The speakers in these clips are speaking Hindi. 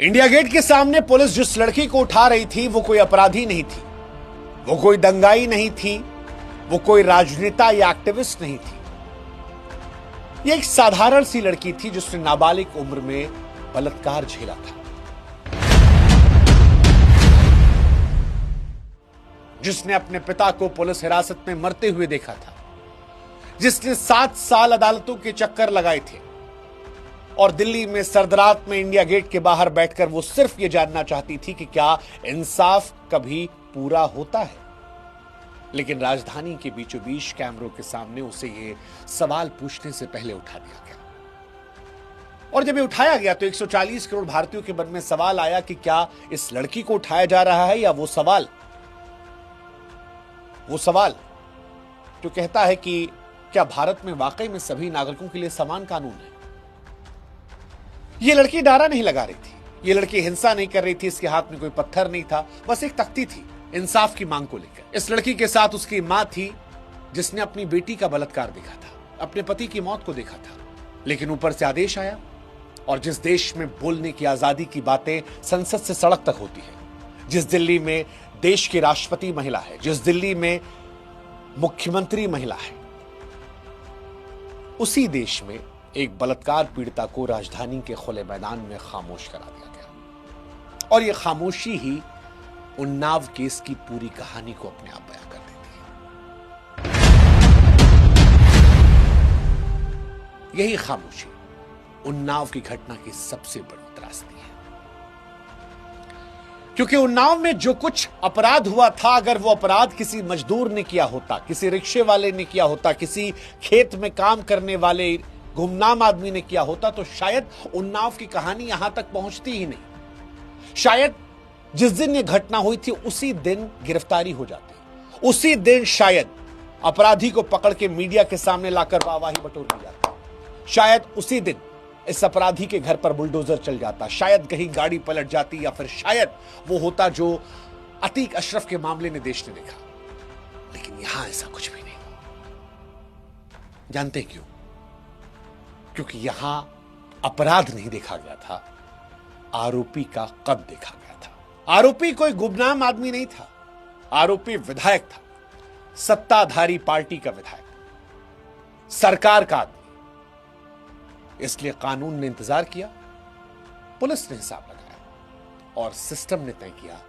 इंडिया गेट के सामने पुलिस जिस लड़की को उठा रही थी वो कोई अपराधी नहीं थी, वो कोई दंगाई नहीं थी, वो कोई राजनेता या एक्टिविस्ट नहीं थी। ये एक साधारण सी लड़की थी जिसने नाबालिग उम्र में बलात्कार झेला था, जिसने अपने पिता को पुलिस हिरासत में मरते हुए देखा था, जिसने 7 साल अदालतों के चक्कर लगाए थे और दिल्ली में सरदरात में इंडिया गेट के बाहर बैठकर वो सिर्फ ये जानना चाहती थी कि क्या इंसाफ कभी पूरा होता है। लेकिन राजधानी के बीचों बीच कैमरों के सामने उसे ये सवाल पूछने से पहले उठा दिया गया। और जब ये उठाया गया तो 140 करोड़ भारतीयों के मन में सवाल आया कि क्या इस लड़की को उठाया जा रहा है या वो सवाल जो कहता है कि क्या भारत में वाकई में सभी नागरिकों के लिए समान कानून है। ये लड़की नारा नहीं लगा रही थी, ये लड़की हिंसा नहीं कर रही थी, इसके हाथ में कोई पत्थर नहीं था, बस एक तख्ती थी इंसाफ की मांग को लेकर। इस लड़की के साथ उसकी मां थी जिसने अपनी बेटी का बलात्कार देखा था, अपने पति की मौत को देखा था। लेकिन ऊपर से आदेश आया और जिस देश में बोलने की आजादी की बातें संसद से सड़क तक होती है, जिस दिल्ली में देश की राष्ट्रपति महिला है, जिस दिल्ली में मुख्यमंत्री महिला है, उसी देश में एक बलात्कार पीड़िता को राजधानी के खुले मैदान में खामोश करा दिया गया। और यह खामोशी ही उन्नाव केस की पूरी कहानी को अपने आप बयां कर देती है। यही खामोशी उन्नाव की घटना की सबसे बड़ी त्रासदी है, क्योंकि उन्नाव में जो कुछ अपराध हुआ था, अगर वो अपराध किसी मजदूर ने किया होता, किसी रिक्शे वाले ने किया होता, किसी खेत में काम करने वाले गुमनाम आदमी ने किया होता, तो शायद उन्नाव की कहानी यहां तक पहुंचती ही नहीं। शायद जिस दिन यह घटना हुई थी उसी दिन गिरफ्तारी हो जाती, उसी दिन शायद अपराधी को पकड़ के मीडिया के सामने लाकर वाहवाही बटोर दी जाती, शायद उसी दिन इस अपराधी के घर पर बुलडोजर चल जाता, शायद कहीं गाड़ी पलट जाती, या फिर शायद वो होता जो अतीक अशरफ के मामले में देश ने देखा। लेकिन यहां ऐसा कुछ भी नहीं। जानते क्यों? क्योंकि यहां अपराध नहीं देखा गया था, आरोपी का कद देखा गया था। आरोपी कोई गुमनाम आदमी नहीं था, आरोपी विधायक था, सत्ताधारी पार्टी का विधायक, सरकार का आदमी। इसलिए कानून ने इंतजार किया, पुलिस ने हिसाब लगाया और सिस्टम ने तय किया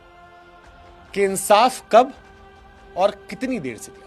कि इंसाफ कब और कितनी देर से दिया।